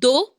2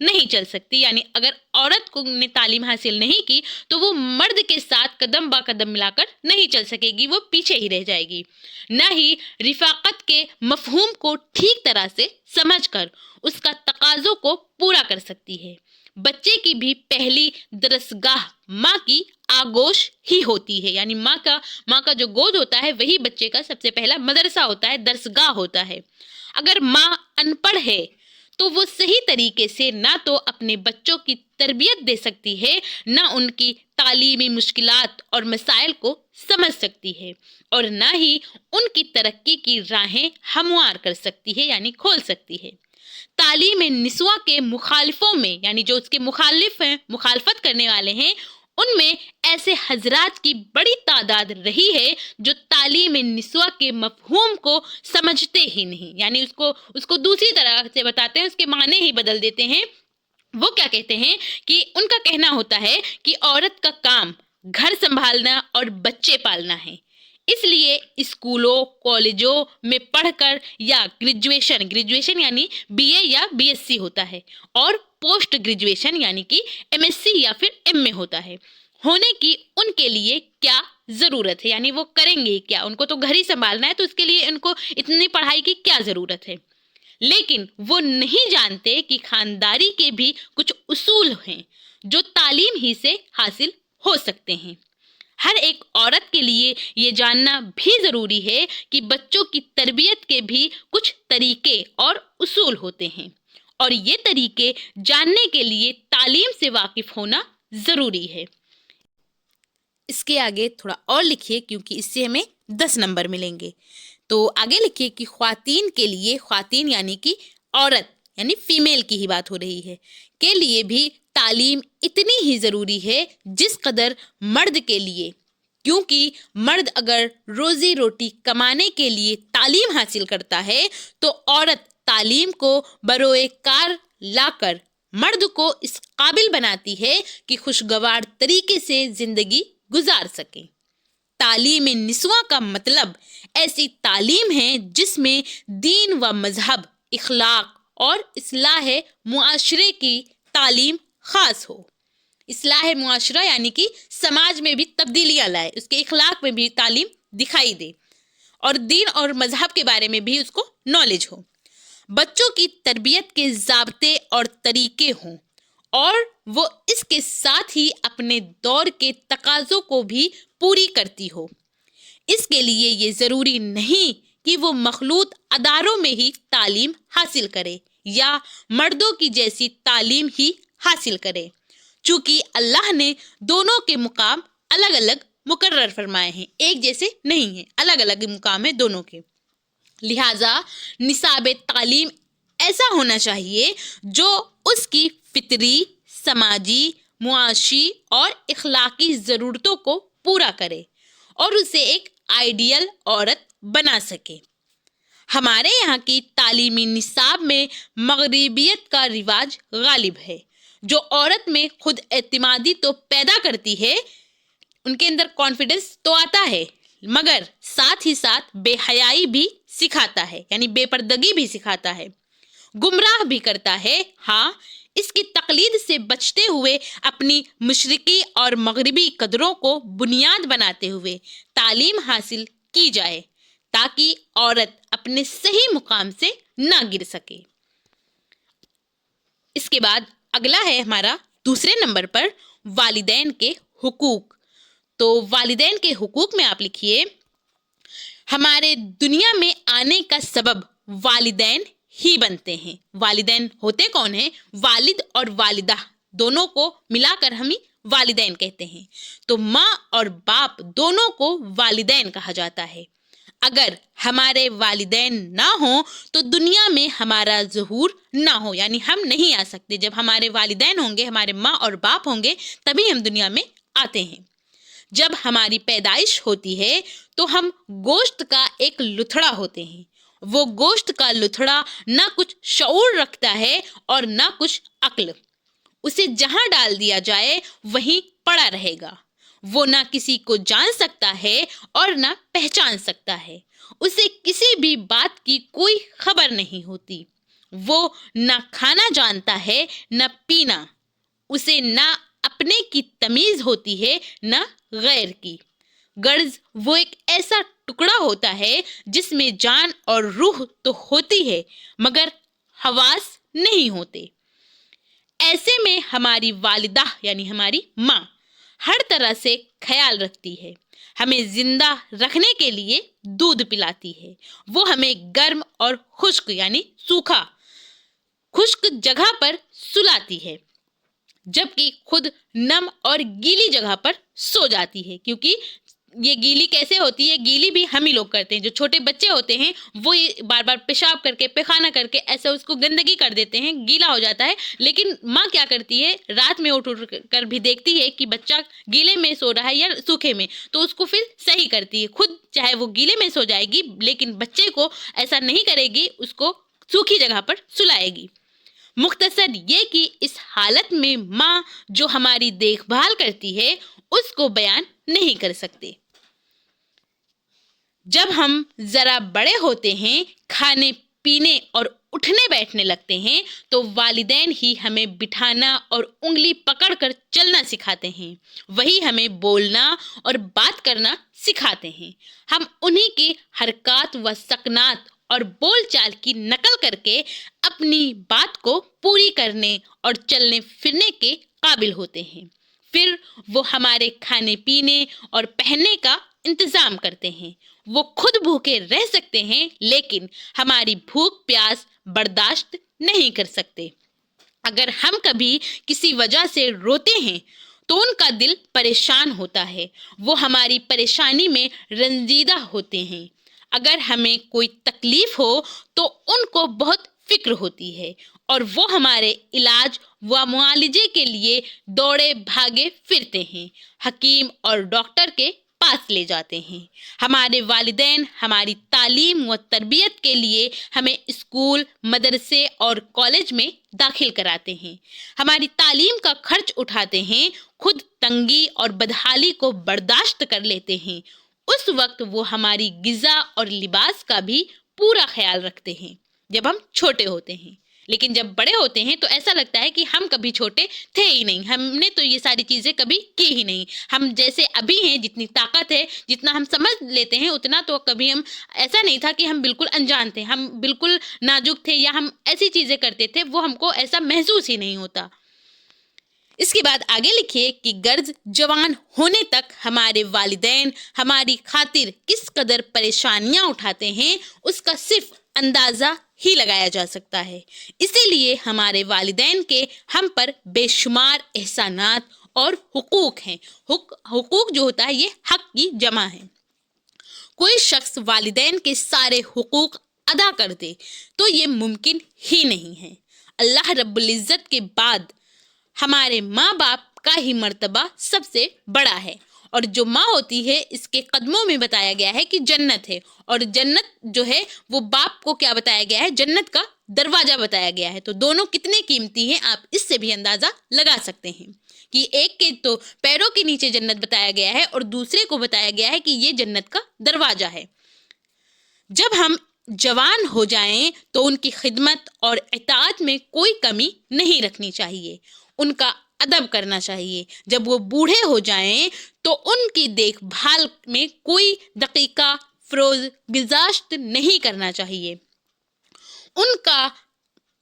نہیں چل سکتی، یعنی اگر عورت کو نے تعلیم حاصل نہیں کی تو وہ مرد کے ساتھ قدم با قدم ملا کر نہیں چل سکے گی، وہ پیچھے ہی رہ جائے گی، نہ ہی رفاقت کے مفہوم کو ٹھیک طرح سے سمجھ کر اس کا تقاضوں کو پورا کر سکتی ہے۔ بچے کی بھی پہلی درسگاہ ماں کی آگوش ہی ہوتی ہے، یعنی ماں کا جو گود ہوتا ہے وہی بچے کا سب سے پہلا مدرسہ ہوتا ہے، درسگاہ ہوتا ہے۔ اگر ماں ان پڑھ ہے تو وہ صحیح طریقے سے نہ تو اپنے بچوں کی تربیت دے سکتی ہے، نہ ان کی تعلیمی مشکلات اور مسائل کو سمجھ سکتی ہے، اور نہ ہی ان کی ترقی کی راہیں ہموار کر سکتی ہے، یعنی کھول سکتی ہے۔ تعلیم نسواں کے مخالفوں میں، یعنی جو اس کے مخالف ہیں، مخالفت کرنے والے ہیں، ان میں ایسے حضرات کی بڑی تعداد رہی ہے جو تعلیم نسواں کے مفہوم کو سمجھتے ہی نہیں، یعنی اس کو دوسری طرح سے بتاتے ہیں، اس کے معنی ہی بدل دیتے ہیں۔ وہ کیا کہتے ہیں کہ ان کا کہنا ہوتا ہے کہ عورت کا کام گھر سنبھالنا اور بچے پالنا ہے، اس لیے اسکولوں کالجوں میں پڑھ کر یا گریجویشن یعنی BA یا BSc ہوتا ہے، اور پوسٹ گریجویشن یعنی کہ MSc یا پھر MA ہوتا ہے، ہونے کی ان کے لیے کیا ضرورت ہے، یعنی وہ کریں گے کیا، ان کو تو گھر ہی سنبھالنا ہے، تو اس کے لیے ان کو اتنی پڑھائی کی کیا ضرورت ہے۔ لیکن وہ نہیں جانتے کہ خانداری کے بھی کچھ اصول ہیں جو تعلیم ہی سے حاصل ہو سکتے ہیں۔ ہر ایک عورت کے لیے یہ جاننا بھی ضروری ہے کہ بچوں کی تربیت کے بھی کچھ طریقے اور اصول ہوتے ہیں، اور یہ طریقے جاننے کے لیے تعلیم سے واقف ہونا ضروری ہے۔ اس کے آگے تھوڑا اور لکھیے کیونکہ اس سے ہمیں 10 نمبر ملیں گے۔ تو آگے لکھیے کہ خواتین کے لیے، خواتین یعنی کہ عورت یعنی فیمیل کی ہی بات ہو رہی ہے، کے لیے بھی تعلیم اتنی ہی ضروری ہے جس قدر مرد کے لیے، کیونکہ مرد اگر روزی روٹی کمانے کے لیے تعلیم حاصل کرتا ہے تو عورت تعلیم کو بروئے کار لا کر مرد کو اس قابل بناتی ہے کہ خوشگوار طریقے سے زندگی گزار سکے۔ تعلیم نسواں کا مطلب ایسی تعلیم ہے جس میں دین و مذہب، اخلاق اور اصلاح معاشرے کی تعلیم خاص ہو۔ اصلاح معاشرہ یعنی کہ سماج میں بھی تبدیلیاں لائے، اس کے اخلاق میں بھی تعلیم دکھائی دے، اور دین اور مذہب کے بارے میں بھی اس کو نالج ہو۔ بچوں کی تربیت کے ضابطے اور طریقے ہوں، اور وہ اس کے ساتھ ہی اپنے دور کے تقاضوں کو بھی پوری کرتی ہو۔ اس کے لیے یہ ضروری نہیں کہ وہ مخلوط اداروں میں ہی تعلیم حاصل کرے یا مردوں کی جیسی تعلیم ہی حاصل کرے، چونکہ اللہ نے دونوں کے مقام الگ الگ مقرر فرمائے ہیں، ایک جیسے نہیں ہیں، الگ الگ مقام ہیں دونوں کے۔ لہٰذا نصاب تعلیم ایسا ہونا چاہیے جو اس کی فطری، سماجی، معاشی اور اخلاقی ضرورتوں کو پورا کرے اور اسے ایک آئیڈیل عورت بنا سکے۔ ہمارے یہاں کی تعلیمی نصاب میں مغربیت کا رواج غالب ہے، جو عورت میں خود اعتمادی تو پیدا کرتی ہے، ان کے اندر کانفیڈنس تو آتا ہے، مگر ساتھ ہی ساتھ بے حیائی بھی سکھاتا ہے، یعنی بے پردگی بھی سکھاتا ہے، گمراہ بھی کرتا ہے۔ ہاں، اس کی تقلید سے بچتے ہوئے اپنی مشرقی اور مغربی قدروں کو بنیاد بناتے ہوئے تعلیم حاصل کی جائے تاکہ عورت اپنے صحیح مقام سے نہ گر سکے۔ اس کے بعد اگلا ہے ہمارا دوسرے نمبر پر والدین کے حقوق۔ تو والدین کے حقوق میں آپ لکھیے، ہمارے دنیا میں آنے کا سبب والدین ہی بنتے ہیں۔ والدین ہوتے کون ہیں؟ والد اور والدہ دونوں کو ملا کر ہم والدین کہتے ہیں۔ تو ماں اور باپ دونوں کو والدین کہا جاتا ہے۔ اگر ہمارے والدین نہ ہوں تو دنیا میں ہمارا ظہور نہ ہو، یعنی ہم نہیں آ سکتے۔ جب ہمارے والدین ہوں گے، ہمارے ماں اور باپ ہوں گے، تبھی ہم دنیا میں آتے ہیں۔ جب ہماری پیدائش ہوتی ہے تو ہم گوشت کا ایک لتھڑا ہوتے ہیں۔ وہ گوشت کا لتھڑا نہ کچھ شعور رکھتا ہے اور نہ کچھ عقل۔ اسے جہاں ڈال دیا جائے وہیں پڑا رہے گا۔ وہ نہ کسی کو جان سکتا ہے اور نہ پہچان سکتا ہے۔ اسے کسی بھی بات کی کوئی خبر نہیں ہوتی۔ وہ نہ کھانا جانتا ہے نہ پینا، اسے نہ اپنے کی تمیز ہوتی ہے نہ غیر کی۔ غرض وہ ایک ایسا ٹکڑا ہوتا ہے جس میں جان اور روح تو ہوتی ہے مگر حواس نہیں ہوتے۔ ایسے میں ہماری والدہ یعنی ہماری ماں ہر طرح سے خیال رکھتی ہے، ہمیں زندہ رکھنے کے لیے دودھ پلاتی ہے، وہ ہمیں گرم اور خشک یعنی سوکھا خشک جگہ پر سلاتی ہے، جبکہ خود نم اور گیلی جگہ پر سو جاتی ہے۔ کیونکہ یہ گیلی کیسے ہوتی ہے؟ گیلی بھی ہم ہی لوگ کرتے ہیں۔ جو چھوٹے بچے ہوتے ہیں وہ بار بار پیشاب کر کے پیخانہ کر کے ایسا اس کو گندگی کر دیتے ہیں، گیلا ہو جاتا ہے، لیکن ماں کیا کرتی ہے، رات میں اٹھ کر بھی دیکھتی ہے کہ بچہ گیلے میں سو رہا ہے یا سوکھے میں، تو اس کو پھر صحیح کرتی ہے۔ خود چاہے وہ گیلے میں سو جائے گی لیکن بچے کو ایسا نہیں کرے گی، اس کو سوکھی جگہ پر سلائے گی۔ مختصر یہ کہ اس حالت میں ماں جو ہماری دیکھ بھال کرتی ہے اس کو بیان نہیں کر سکتے۔ جب ہم ذرا بڑے ہوتے ہیں، کھانے پینے اور اٹھنے بیٹھنے لگتے ہیں تو والدین ہی ہمیں بٹھانا اور انگلی پکڑ کر چلنا سکھاتے ہیں، وہی ہمیں بولنا اور بات کرنا سکھاتے ہیں۔ ہم انہی کی حرکات و سکنات اور بول چال کی نقل کر کے اپنی بات کو پوری کرنے اور چلنے پھرنے کے قابل ہوتے ہیں۔ پھر وہ ہمارے کھانے پینے اور پہننے کا انتظام کرتے ہیں۔ وہ خود بھوکے رہ سکتے ہیں لیکن ہماری بھوک پیاس برداشت نہیں کر سکتے۔ اگر ہم کبھی کسی وجہ سے روتے ہیں تو ان کا دل پریشان ہوتا ہے، وہ ہماری پریشانی میں رنجیدہ ہوتے ہیں۔ اگر ہمیں کوئی تکلیف ہو تو ان کو بہت فکر ہوتی ہے اور وہ ہمارے علاج و معالجے کے لیے دوڑے بھاگے پھرتے ہیں، حکیم اور ڈاکٹر کے پاس لے جاتے ہیں۔ ہمارے والدین ہماری تعلیم و تربیت کے لیے ہمیں اسکول، مدرسے اور کالج میں داخل کراتے ہیں، ہماری تعلیم کا خرچ اٹھاتے ہیں، خود تنگی اور بدحالی کو برداشت کر لیتے ہیں۔ اس وقت وہ ہماری غذا اور لباس کا بھی پورا خیال رکھتے ہیں جب ہم چھوٹے ہوتے ہیں، لیکن جب بڑے ہوتے ہیں تو ایسا لگتا ہے کہ ہم کبھی چھوٹے تھے ہی نہیں، ہم نے تو یہ ساری چیزیں کبھی کی ہی نہیں۔ ہم جیسے ابھی ہیں، جتنی طاقت ہے، جتنا ہم سمجھ لیتے ہیں، اتنا تو کبھی ہم ایسا نہیں تھا کہ ہم بالکل انجان تھے، ہم بالکل نازک تھے یا ہم ایسی چیزیں کرتے تھے، وہ ہم کو ایسا محسوس ہی نہیں ہوتا۔ اس کے بعد آگے لکھیے کہ غرض جوان ہونے تک ہمارے والدین ہماری خاطر کس قدر پریشانیاں اٹھاتے ہیں اس کا صرف اندازہ ہی لگایا جا سکتا ہے۔ اسی لیے ہمارے والدین کے ہم پر بے شمار احسانات اور حقوق ہیں۔ حقوق جو ہوتا ہے یہ حق کی جمع ہے۔ کوئی شخص والدین کے سارے حقوق ادا کر دے تو یہ ممکن ہی نہیں ہے۔ اللہ رب العزت کے بعد ہمارے ماں باپ کا ہی مرتبہ سب سے بڑا ہے، اور جو ماں ہوتی ہے اس کے قدموں میں بتایا گیا ہے کہ جنت ہے، اور جنت جو ہے وہ باپ کو کیا بتایا گیا ہے؟ جنت کا دروازہ بتایا گیا ہے۔ تو دونوں کتنے قیمتی ہیں آپ اس سے بھی اندازہ لگا سکتے ہیں کہ ایک کے تو پیروں کے نیچے جنت بتایا گیا ہے اور دوسرے کو بتایا گیا ہے کہ یہ جنت کا دروازہ ہے۔ جب ہم جوان ہو جائیں تو ان کی خدمت اور اطاعت میں کوئی کمی نہیں رکھنی چاہیے، ان کا ادب کرنا چاہیے۔ جب وہ بوڑھے ہو جائیں تو ان کی دیکھ بھال میں کوئی دقیقہ فروز گزاشت نہیں کرنا چاہیے، ان کا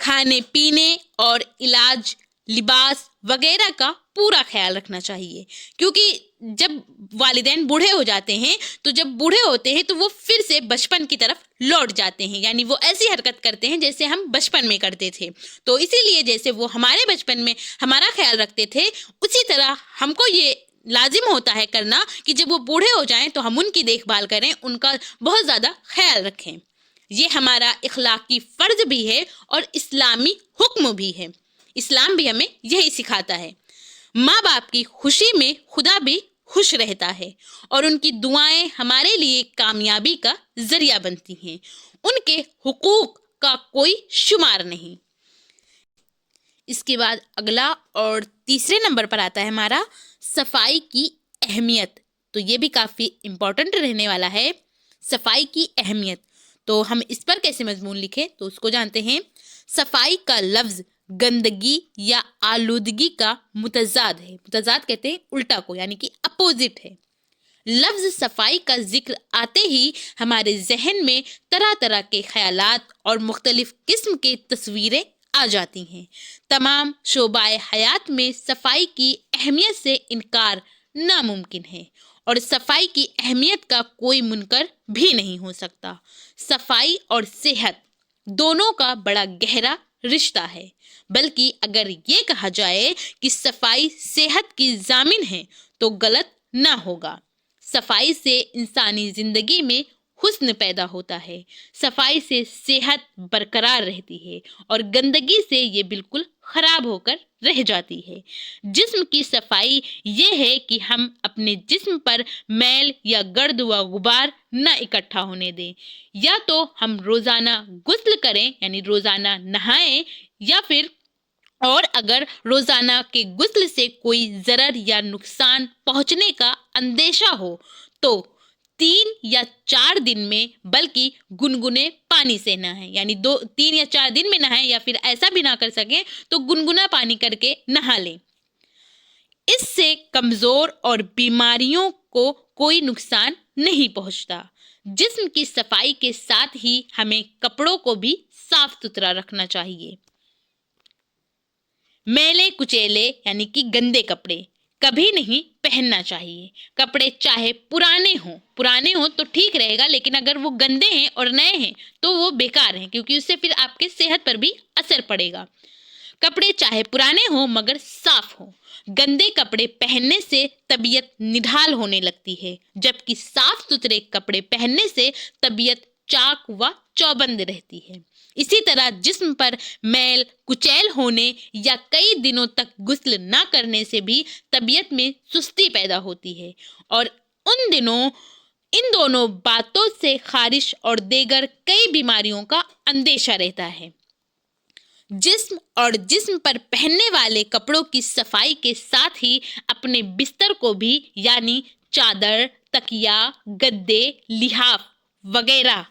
کھانے پینے اور علاج، لباس وغیرہ کا پورا خیال رکھنا چاہیے، کیونکہ جب والدین بوڑھے ہو جاتے ہیں تو جب بوڑھے ہوتے ہیں تو وہ پھر سے بچپن کی طرف لوٹ جاتے ہیں، یعنی وہ ایسی حرکت کرتے ہیں جیسے ہم بچپن میں کرتے تھے۔ تو اسی لیے جیسے وہ ہمارے بچپن میں ہمارا خیال رکھتے تھے اسی طرح ہم کو یہ لازم ہوتا ہے کرنا کہ جب وہ بوڑھے ہو جائیں تو ہم ان کی دیکھ بھال کریں، ان کا بہت زیادہ خیال رکھیں۔ یہ ہمارا اخلاقی فرض بھی ہے اور اسلامی حکم بھی ہے، اسلام بھی ہمیں یہی سکھاتا ہے۔ ماں باپ کی خوشی میں خدا بھی خوش رہتا ہے اور ان کی دعائیں ہمارے لیے کامیابی کا ذریعہ بنتی ہیں، ان کے حقوق کا کوئی شمار نہیں۔ اس کے بعد اگلا اور تیسرے نمبر پر آتا ہے ہمارا صفائی کی اہمیت، تو یہ بھی کافی امپورٹنٹ رہنے والا ہے۔ صفائی کی اہمیت، تو ہم اس پر کیسے مضمون لکھیں تو اس کو جانتے ہیں۔ صفائی کا لفظ گندگی یا آلودگی کا متضاد ہے۔ متضاد کہتے ہیں الٹا کو، یعنی کہ اپوزٹ ہے۔ لفظ صفائی کا ذکر آتے ہی ہمارے ذہن میں طرح طرح کے خیالات اور مختلف قسم کے تصویریں آ جاتی ہیں۔ تمام شعبۂ حیات میں صفائی کی اہمیت سے انکار ناممکن ہے اور صفائی کی اہمیت کا کوئی منکر بھی نہیں ہو سکتا۔ صفائی اور صحت دونوں کا بڑا گہرا رشتہ ہے، بلکہ اگر یہ کہا جائے کہ صفائی صحت کی ضامن ہے تو غلط نہ ہوگا۔ صفائی سے انسانی زندگی میں حسن پیدا ہوتا ہے، صفائی سے صحت برقرار رہتی ہے اور گندگی سے یہ بالکل خراب ہو کر رہ جاتی ہے۔ جسم کی صفائی یہ ہے کہ ہم اپنے جسم پر میل یا گرد و غبار نہ اکٹھا ہونے دیں، یا تو ہم روزانہ غسل کریں یعنی روزانہ نہائیں، یا پھر اور اگر روزانہ کے غسل سے کوئی ضرر یا نقصان پہنچنے کا اندیشہ ہو تو 3 یا 4 دن میں بلکہ گنگنے پانی سے نہائیں، یعنی 3 یا 4 دن میں نہائیں، یا پھر ایسا بھی نہ کر سکیں تو گنگنا پانی کر کے نہا لیں۔ اس سے کمزور اور بیماریوں کو کوئی نقصان نہیں پہنچتا۔ جسم کی صفائی کے ساتھ ہی ہمیں کپڑوں کو بھی صاف ستھرا رکھنا چاہیے۔ میلے کچیلے یعنی کہ گندے کپڑے کبھی نہیں پہننا چاہیے۔ کپڑے چاہے پرانے ہوں تو ٹھیک رہے گا، لیکن اگر وہ گندے ہیں اور نئے ہیں تو وہ بیکار ہیں، کیونکہ اس سے پھر آپ کے صحت پر بھی اثر پڑے گا۔ کپڑے چاہے پرانے ہوں مگر صاف ہوں۔ گندے کپڑے پہننے سے طبیعت نڈھال ہونے لگتی ہے، جبکہ صاف ستھرے کپڑے پہننے سے طبیعت چاک و چوبند رہتی ہے۔ اسی طرح جسم پر میل کچیل ہونے یا کئی دنوں تک غسل نہ کرنے سے بھی طبیعت میں سستی پیدا ہوتی ہے، اور ان دونوں باتوں سے خارش اور دیگر کئی بیماریوں کا اندیشہ رہتا ہے۔ جسم پر پہننے والے کپڑوں کی صفائی کے ساتھ ہی اپنے بستر کو بھی، یعنی چادر، تکیا، گدے، لحاف وغیرہ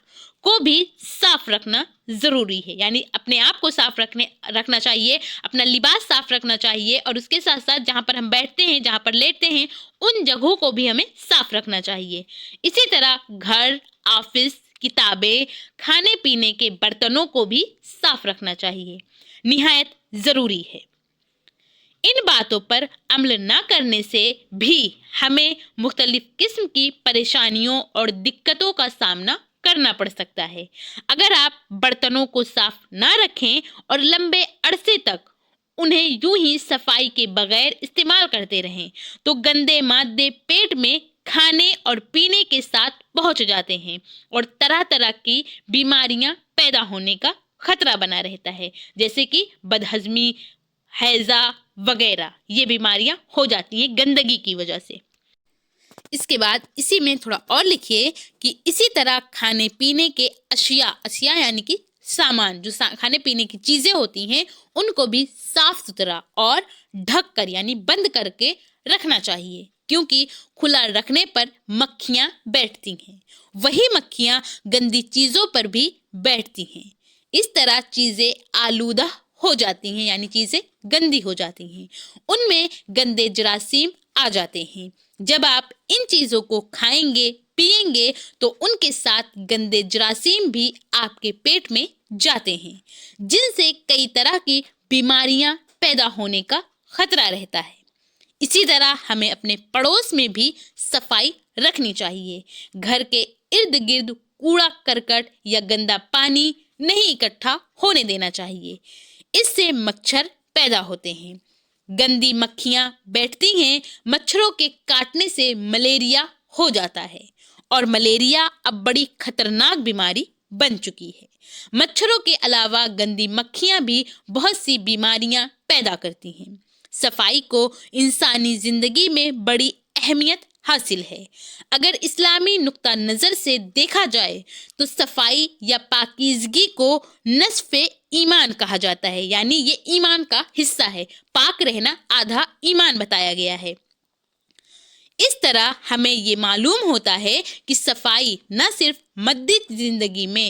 کو بھی صاف رکھنا ضروری ہے، یعنی اپنے آپ کو صاف رکھنا چاہیے، اپنا لباس صاف رکھنا چاہیے، اور اس کے ساتھ ساتھ جہاں پر ہم بیٹھتے ہیں، جہاں پر لیٹتے ہیں، ان جگہوں کو بھی ہمیں صاف رکھنا چاہیے۔ اسی طرح گھر، آفس، کتابیں، کھانے پینے کے برتنوں کو بھی صاف رکھنا چاہیے، نہایت ضروری ہے۔ ان باتوں پر عمل نہ کرنے سے بھی ہمیں مختلف قسم کی پریشانیوں اور دقتوں کا سامنا کرنا پڑ سکتا ہے۔ اگر آپ برتنوں کو صاف نہ رکھیں اور لمبے عرصے تک انہیں یوں ہی صفائی کے بغیر استعمال کرتے رہیں تو گندے مادے پیٹ میں کھانے اور پینے کے ساتھ پہنچ جاتے ہیں اور طرح طرح کی بیماریاں پیدا ہونے کا خطرہ بنا رہتا ہے، جیسے کہ بدہضمی، ہیضہ وغیرہ۔ یہ بیماریاں ہو جاتی ہیں گندگی کی وجہ سے۔ اس کے بعد اسی میں تھوڑا اور لکھیے کہ اسی طرح کھانے پینے کے اشیاء یعنی کہ سامان، جو کھانے پینے کی چیزیں ہوتی ہیں، ان کو بھی صاف ستھرا اور ڈھک کر یعنی بند کر کے رکھنا چاہیے، کیونکہ کھلا رکھنے پر مکھیاں بیٹھتی ہیں، وہی مکھیاں گندی چیزوں پر بھی بیٹھتی ہیں۔ اس طرح چیزیں آلودہ ہو جاتی ہیں، یعنی چیزیں گندی ہو جاتی ہیں، ان میں گندے جراثیم آ جاتے ہیں۔ جب آپ ان چیزوں کو کھائیں گے، پیئیں گے تو ان کے ساتھ گندے جراثیم بھی آپ کے پیٹ میں جاتے ہیں، جن سے کئی طرح کی بیماریاں پیدا ہونے کا خطرہ رہتا ہے۔ اسی طرح ہمیں اپنے پڑوس میں بھی صفائی رکھنی چاہیے۔ گھر کے ارد گرد کوڑا کرکٹ یا گندا پانی نہیں اکٹھا ہونے دینا چاہیے، اس سے مچھر پیدا ہوتے ہیں، گندی مکھیاں بیٹھتی ہیں، مچھروں کے کاٹنے سے ملیریا ہو جاتا ہے، اور ملیریا اب بڑی خطرناک بیماری بن چکی ہے۔ مچھروں کے علاوہ گندی مکھیاں بھی بہت سی بیماریاں پیدا کرتی ہیں۔ صفائی کو انسانی زندگی میں بڑی اہمیت حاصل ہے۔ اگر اسلامی نقطہ نظر سے دیکھا جائے تو صفائی یا پاکیزگی کو نصف ایمان کہا جاتا ہے، یعنی یہ ایمان کا حصہ ہے، پاک رہنا آدھا ایمان بتایا گیا ہے۔ اس طرح ہمیں یہ معلوم ہوتا ہے کہ صفائی نہ صرف مادی زندگی میں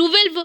12